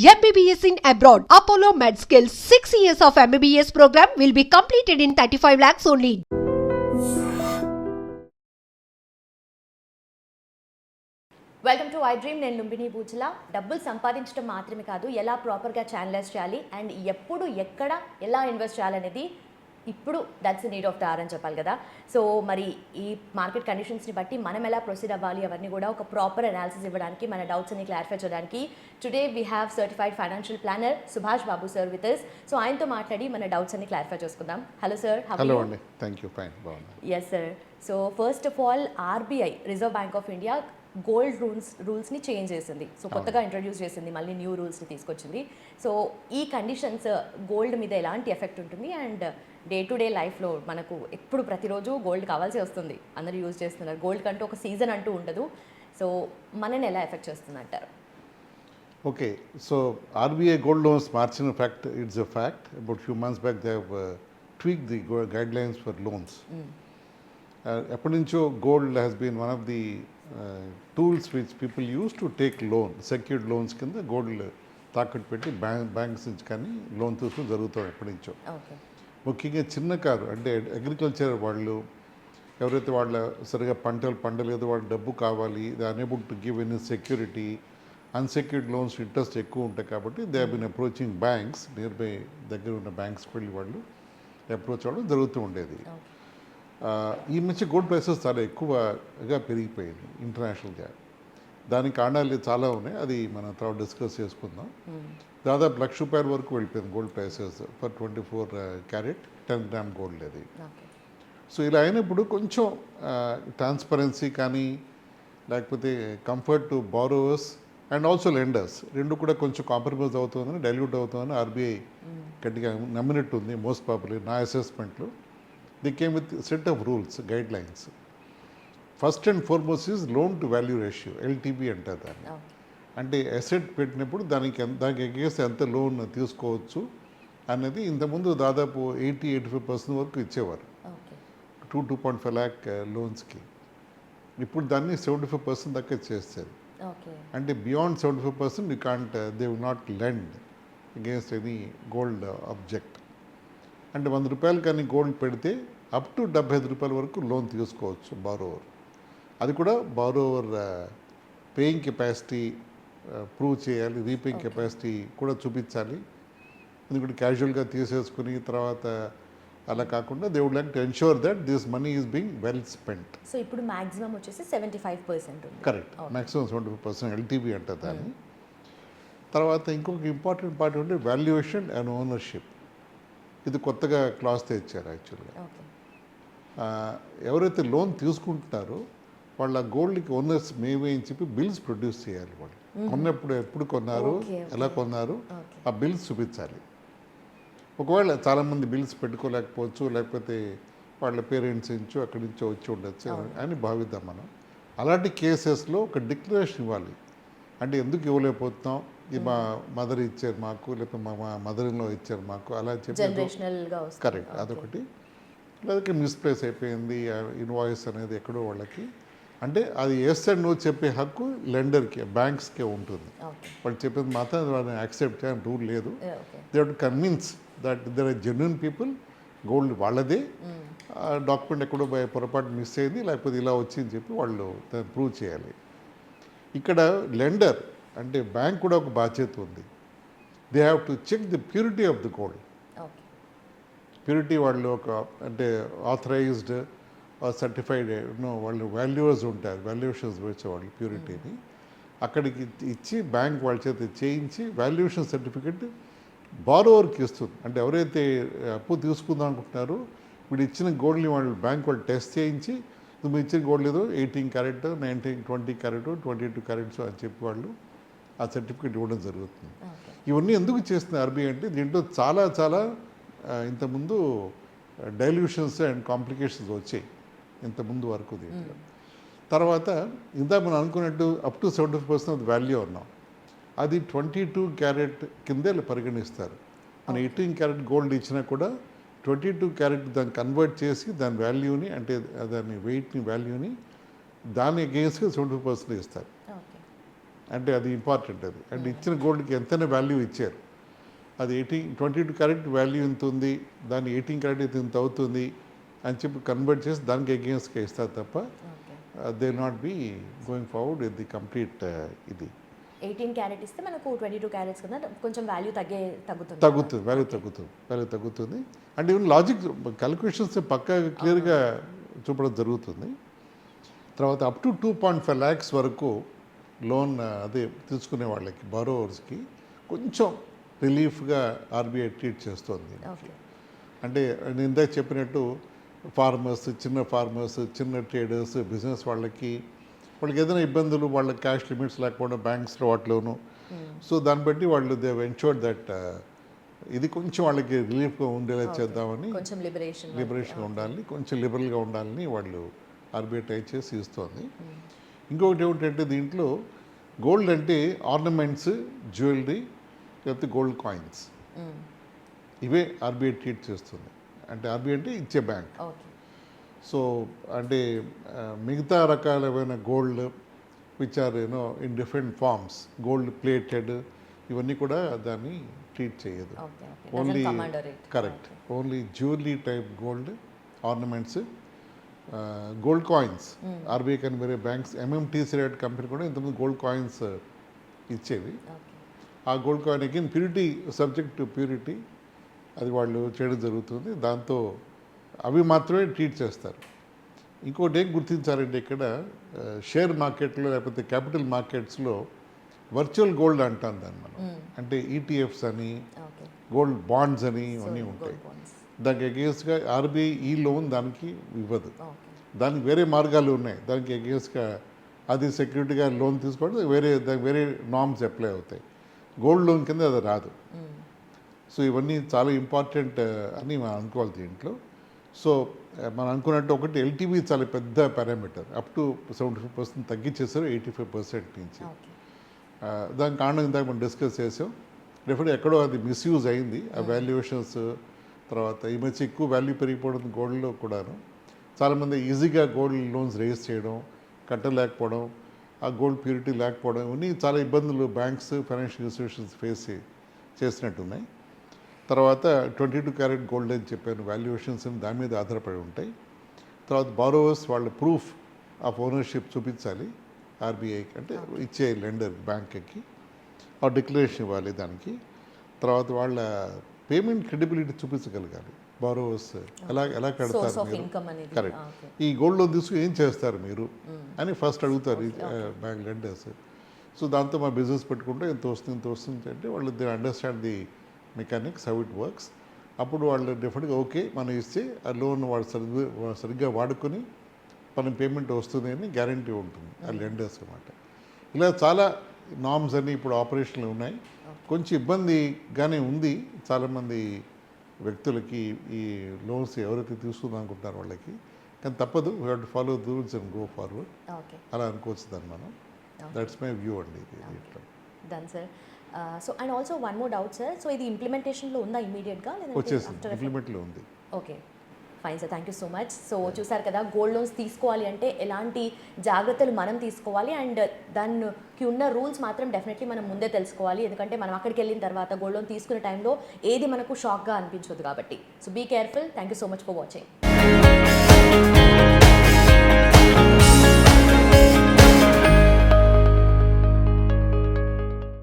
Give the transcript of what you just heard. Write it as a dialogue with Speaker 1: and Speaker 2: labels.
Speaker 1: MBBS in abroad. Apollo MedSkill 6 years of MBBS program will be completed in 35 lakhs only.
Speaker 2: Welcome to I dream. నేను లుంబిని పూజల. డబ్బులు సంపాదించడం మాత్రమే కాదు, ఎలా ప్రాపర్గా ఛానలైజ్ చేయాలి అండ్ ఎప్పుడు ఎక్కడ ఎలా ఇన్వెస్ట్ చేయాలనేది ఇప్పుడు that's the need of the hour అని చెప్పాలి కదా. సో మరి ఈ మార్కెట్ కండిషన్స్ని బట్టి మనం ఎలా ప్రొసీడ్ అవ్వాలి అవన్నీ కూడా ఒక ప్రాపర్ అనాలిసిస్ ఇవ్వడానికి, మన డౌట్స్ అన్ని క్లారిఫై చేయడానికి today we have certified financial planner Subhash Babu sir with us. So ఆయనతో మాట్లాడి మన డౌట్స్ అన్ని క్లారిఫై చేసుకుందాం. Hello sir.
Speaker 3: హలో అండి, థ్యాంక్ యూ. ఫైన్, బాగున్నాను.
Speaker 2: Yes sir. So first of all RBI Reserve Bank of India gold రూల్స్ని change చేసింది. So కొత్తగా ఇంట్రడ్యూస్ చేసింది, మళ్ళీ న్యూ రూల్స్ని తీసుకొచ్చింది. సో ఈ కండిషన్స్ గోల్డ్ మీద ఎలాంటి ఎఫెక్ట్ ఉంటుంది అండ్ డే టు డే లైఫ్లో మనకు ఎప్పుడు ప్రతిరోజు గోల్డ్ కావాల్సి వస్తుంది, అందరూ యూజ్ చేస్తున్నారు. గోల్డ్ కంటూ ఒక సీజన్ అంటూ ఉండదు. సో మనని ఎలా ఎఫెక్ట్ చేస్తుంది అంటారు?
Speaker 3: Okay, so RBI gold loans మార్చిన fact, it's a fact. About few months back they have tweak the guidelines for loans. ఎప్పటి నుంచో gold has been one of the tools which people use to take loan, secured loans కింద gold తాకట్టు పెట్టి banks నుంచి కానీ loan తీసుకుని జరుగుతాం ఎప్పటి నుంచో. ముఖ్యంగా చిన్న కారు అంటే అగ్రికల్చర్ వాళ్ళు ఎవరైతే వాళ్ళ సరిగా పంటలు పండలేదు, వాళ్ళ డబ్బు కావాలి, they unable to give any security, unsecured loans interest ఎక్కువ ఉంటాయి కాబట్టి they have been approaching banks, nearby దగ్గర ఉన్న బ్యాంక్స్కి వెళ్ళి వాళ్ళు అప్రోచ్ అవ్వడం జరుగుతూ ఉండేది. ఈ మధ్య గోల్డ్ ప్రైసెస్ చాలా ఎక్కువగా పెరిగిపోయింది ఇంటర్నేషనల్గా. దానికి కారణాలు చాలా ఉన్నాయి, అది మనం తర్వాత డిస్కస్ చేసుకుందాం. దాదాపు ₹1,00,000 వరకు వెళ్ళిపోయింది gold prices for 24 carrot 10 gram gold అది. సో ఇలా అయినప్పుడు కొంచెం ట్రాన్స్పరెన్సీ కానీ లేకపోతే comfort to borrowers and also lenders రెండు కూడా కొంచెం కాంప్రమైజ్ అవుతుందని, డైల్యూట్ అవుతుందని ఆర్బీఐ గట్టిగా నమ్మినట్టు ఉంది. మోస్ట్ ప్రాబబ్లీ నా అసెస్మెంట్లో they came with set of rules, guidelines. First and foremost is loan to value ratio, LTV అంటారు దాన్ని. అంటే అసెట్ పెట్టినప్పుడు దానికి ఎగేస్తే ఎంత లోన్ తీసుకోవచ్చు అనేది ఇంతకుముందు దాదాపు 80-85% వరకు ఇచ్చేవారు 2.5 lakh లోన్స్కి. ఇప్పుడు దాన్ని 75% దాకా చేస్తారు. అంటే beyond 75% you can't, they will not lend against any gold object. అంటే ₹100 కానీ గోల్డ్ పెడితే అప్ టు ₹75 వరకు లోన్ తీసుకోవచ్చు బారోవర్. అది కూడా బారోవర్ పేయింగ్ కెపాసిటీ ప్రూవ్ చేయాలి, రీపేయింగ్ కెపాసిటీ కూడా చూపించాలి. ఎందుకంటే క్యాజువల్గా తీసేసుకుని తర్వాత అలా కాకుండా they would like to ensure that this money is being well spent.
Speaker 2: So ఇప్పుడు మాక్సిమం వచ్చేసి 75%.
Speaker 3: కరెక్ట్, మ్యాక్సిమం 75% ఎల్టీవీ అంటారు దాన్ని. తర్వాత ఇంకొక ఇంపార్టెంట్ పార్ట్ అంటే వాల్యుయేషన్ అండ్ ఓనర్షిప్. ఇది కొత్తగా క్లాస్ తెచ్చారు యాక్చువల్గా. ఎవరైతే లోన్ తీసుకుంటున్నారో వాళ్ళ గోల్డ్కి ఓనర్స్ మేమే అని చెప్పి బిల్స్ ప్రొడ్యూస్ చేయాలి. వాళ్ళు కొన్నప్పుడు ఎప్పుడు కొన్నారు, ఎలా కొన్నారు, ఆ బిల్స్ చూపించాలి. ఒకవేళ చాలామంది బిల్స్ పెట్టుకోలేకపోవచ్చు, లేకపోతే వాళ్ళ పేరెంట్స్ నుంచో అక్కడి నుంచో వచ్చి ఉండొచ్చు అని భావిద్దాం మనం. అలాంటి కేసెస్లో ఒక డిక్లరేషన్ ఇవ్వాలి. అంటే ఎందుకు ఇవ్వలేకపోతున్నాం, ఇది మా మదర్ ఇచ్చారు మాకు, లేకపోతే మా మదర్లో ఇచ్చారు మాకు, అలా చెప్పి. కరెక్ట్, అదొకటి. లేకపోతే మిస్ప్లేస్ అయిపోయింది ఇన్వాయిస్ అనేది ఎక్కడో వాళ్ళకి. అంటే అది ఎస్ అండ్ నో చెప్పే హక్కు లెండర్కి, బ్యాంక్స్కే ఉంటుంది. వాళ్ళు చెప్పేది మాత్రం వాళ్ళని యాక్సెప్ట్ చేయని రూల్ లేదు. They have to convince that there are genuine people, gold వాళ్ళదే, డాక్యుమెంట్ ఎక్కడో పొరపాటు మిస్ అయింది లేకపోతే ఇలా వచ్చిందని చెప్పి వాళ్ళు దాన్ని ప్రూవ్ చేయాలి. ఇక్కడ లెండర్ అంటే బ్యాంక్ కూడా ఒక బాధ్యత ఉంది. They have to check the purity of the gold. Purity వాళ్ళు ఒక అంటే ఆథరైజ్డ్ సర్టిఫైడ్ వాళ్ళు వాల్యూవర్స్ ఉంటారు, వాల్యుయేషన్స్ వచ్చేవాళ్ళు ప్యూరిటీని అక్కడికి ఇచ్చి బ్యాంక్ వాళ్ళ చేత చేయించి వాల్యుయేషన్ సర్టిఫికెట్ బారోవర్కి ఇస్తుంది. అంటే ఎవరైతే అప్పు తీసుకుందాం అనుకుంటున్నారో వీడు ఇచ్చిన గోల్డ్ని వాళ్ళు బ్యాంక్ వాళ్ళు టెస్ట్ చేయించి, నువ్వు ఇచ్చిన గోల్డ్ ఏదో 18 క్యారెట్, 20 క్యారెట్, 22 క్యారెట్స్ అని చెప్పి వాళ్ళు ఆ సర్టిఫికెట్ ఇవ్వడం జరుగుతుంది. ఇవన్నీ ఎందుకు చేస్తుంది ఆర్బీఐ అంటే దీంట్లో చాలా చాలా ఇంతకుముందు డైల్యూషన్స్ అండ్ కాంప్లికేషన్స్ వచ్చాయి ఇంతకుముందు వరకు దీంట్లో. తర్వాత ఇందా మనం అనుకున్నట్టు అప్ టు 75% ఆఫ్ వాల్యూ ఉన్నాం, అది 22 క్యారెట్ కిందే పరిగణిస్తారు. మనం 18 క్యారెట్ గోల్డ్ ఇచ్చినా కూడా 22 క్యారెట్ దాన్ని కన్వర్ట్ చేసి దాని వాల్యూని, అంటే దాని వెయిట్ని, వాల్యూని దాని అగేన్స్ట్గా 75% ఇస్తారు. అంటే అది ఇంపార్టెంట్ అది. అండ్ ఇచ్చిన గోల్డ్కి ఎంతైనా వాల్యూ ఇచ్చారు. అది 22 క్యారెట్ వాల్యూ ఇంత ఉంది, దాన్ని 18 క్యారెట్ అయితే ఇంత అవుతుంది అని చెప్పి కన్వర్ట్ చేసి దానికి అగేన్స్ట్గా ఇస్తారు తప్ప they not be going forward with the complete ఇది
Speaker 2: 18 క్యారెట్ ఇస్తే మనకు 22 క్యారెట్స్ కదా కొంచెం వాల్యూ తగ్గుతుంది
Speaker 3: వాల్యూ తగ్గుతుంది. అంటే ఈవెన్ లాజిక్ క్యాలిక్యులేషన్స్ పక్కా క్లియర్గా చూపడం జరుగుతుంది. తర్వాత అప్ టు 2.5 lakhs వరకు లోన్ అదే తీసుకునే వాళ్ళకి బారోవర్స్కి కొంచెం రిలీఫ్గా ఆర్బీఐ ట్రీట్ చేస్తుంది. అంటే నేను ఇందాక చెప్పినట్టు ఫార్మర్స్, చిన్న ట్రేడర్స్, బిజినెస్ వాళ్ళకి ఏదైనా ఇబ్బందులు, వాళ్ళ క్యాష్ లిమిట్స్ లేకపోవడం బ్యాంక్స్లో వాటిలోను, సో దాన్ని బట్టి వాళ్ళు దే ఎన్షూర్డ్ దట్ ఇది కొంచెం వాళ్ళకి రిలీఫ్గా ఉండేలా చేద్దామని,
Speaker 2: కొంచెం లిబరేషన్
Speaker 3: ఉండాలని, కొంచెం లిబరల్గా ఉండాలని వాళ్ళు ఆర్బీఐ ట్రై చేసి ఇస్తుంది. ఇంకొకటి ఏమిటంటే దీంట్లో గోల్డ్ అంటే ఆర్నమెంట్స్, జ్యువెలరీ, లేకపోతే గోల్డ్ కాయిన్స్, ఇవే ఆర్బీఐ ట్రీట్ చేస్తుంది. అంటే ఆర్బీఐ అంటే ఇచ్చే బ్యాంక్. సో అంటే మిగతా రకాలైన gold which are you know in different forms, gold plated, ఇవన్నీ కూడా దాన్ని ట్రీట్ చేయదు. Only correct, only jewellery type gold, ornaments, gold coins. RBI కానీ వేరే బ్యాంక్స్, ఎంఎంటీసీ రేట్ కంపెనీ కూడా ఇంతకుముందు గోల్డ్ కాయిన్స్ ఇచ్చేవి. ఆ gold coin again purity, subject to purity, అది వాళ్ళు చేయడం జరుగుతుంది. దాంతో అవి మాత్రమే ట్రీట్ చేస్తారు. ఇంకోటి ఏం గుర్తించాలంటే ఇక్కడ షేర్ మార్కెట్లో లేకపోతే క్యాపిటల్ మార్కెట్స్లో వర్చువల్ గోల్డ్ అంటాం దాన్ని మనం. అంటే ఈటీఎఫ్స్ అని, గోల్డ్ బాండ్స్ అని ఇవన్నీ ఉంటాయి. దానికి అగేన్స్ట్గా ఆర్బీఐ ఈ లోన్ దానికి ఇవ్వదు. దానికి వేరే మార్గాలు ఉన్నాయి. దానికి అగేన్స్ట్గా అది సెక్యూరిటీగా లోన్ తీసుకోవడం దానికి వేరే నార్మ్స్ అప్లై అవుతాయి. గోల్డ్ లోన్ కింద అది రాదు. సో ఇవన్నీ చాలా ఇంపార్టెంట్ అని మనం అనుకోవాలి దీంట్లో. సో మనం అనుకున్నట్టు ఒకటి ఎల్టీవీ చాలా పెద్ద పారామీటర్, అప్ టు 75% తగ్గించేసారు 85% నుంచి. దానికి కారణం ఇందాక మనం డిస్కస్ చేసాం. డెఫినెట్గా ఎక్కడో అది మిస్యూజ్ అయింది ఆ వాల్యుయేషన్స్. తర్వాత ఈ మధ్య ఎక్కువ వాల్యూ పెరిగిపోవడం గోల్డ్లో కూడాను. చాలామంది ఈజీగా గోల్డ్ లోన్స్ రేజ్ చేయడం, కట్టలేకపోవడం, ఆ గోల్డ్ ప్యూరిటీ లేకపోవడం, ఇవన్నీ చాలా ఇబ్బందులు బ్యాంక్స్, ఫైనాన్షియల్ ఇన్స్టిట్యూషన్స్ ఫేస్ చేసినట్టున్నాయి. తర్వాత 22 క్యారెట్ గోల్డ్ అని చెప్పాను, వాల్యుయేషన్స్ దాని మీద ఆధారపడి ఉంటాయి. తర్వాత బారోవర్స్ వాళ్ళ ప్రూఫ్ ఆఫ్ ఓనర్షిప్ చూపించాలి ఆర్బీఐకి, అంటే ఇచ్చే లెండర్ బ్యాంక్కి ఆ డిక్లరేషన్ ఇవ్వాలి దానికి. తర్వాత వాళ్ళ పేమెంట్ క్రెడిబిలిటీ చూపించగలగాలి. బారోవర్స్ ఎలా కడతారు మీరు, కరెక్ట్, ఈ గోల్డ్ లోన్ తీసుకుని ఏం చేస్తారు మీరు అని ఫస్ట్ అడుగుతారు బ్యాంక్ లెండర్స్. సో దాంతో మా బిజినెస్ పెట్టుకుంటే ఎంత వస్తుంది అంటే వాళ్ళు they understand the mechanics, how it works. అప్పుడు వాళ్ళు డెఫినెట్గా ఓకే మనం ఇస్తే ఆ లోన్ వాళ్ళు సరిగ్గా వాడుకొని మన పేమెంట్ వస్తుంది అని గ్యారంటీ ఉంటుంది ఆ లెండర్స్ అన్నమాట. ఇలా చాలా నార్మ్స్ అన్నీ ఇప్పుడు ఆపరేషన్లు ఉన్నాయి. కొంచెం ఇబ్బందిగానే ఉంది చాలామంది వ్యక్తులకి ఈ లోన్స్ ఎవరైతే తీసుకుందాం అనుకుంటున్నారో వాళ్ళకి. కానీ తప్పదు, we have to follow the rules and go forward. అలా అనుకోవచ్చు దాన్ని మనం. దట్స్ మై వ్యూ అండి దీంట్లో.
Speaker 2: Done sir. So and also one more doubt sir. So ఇది ఇంప్లిమెంటేషన్లో ఉందా ఇమీడియట్గా?
Speaker 3: వచ్చేసింది, ఇంప్లిమెంట్లో ఉంది.
Speaker 2: Okay, fine sir, thank you so much. So చూసారు కదా, గోల్డ్ లోన్స్ తీసుకోవాలి అంటే ఎలాంటి జాగ్రత్తలు మనం తీసుకోవాలి అండ్ దానికి ఉన్న రూల్స్ మాత్రం డెఫినెట్లీ మనం ముందే తెలుసుకోవాలి. ఎందుకంటే మనం అక్కడికి వెళ్ళిన తర్వాత గోల్డ్ లోన్ తీసుకునే టైంలో ఏది మనకు షాక్గా అనిపించదు కాబట్టి. So be careful. Thank you so much for watching.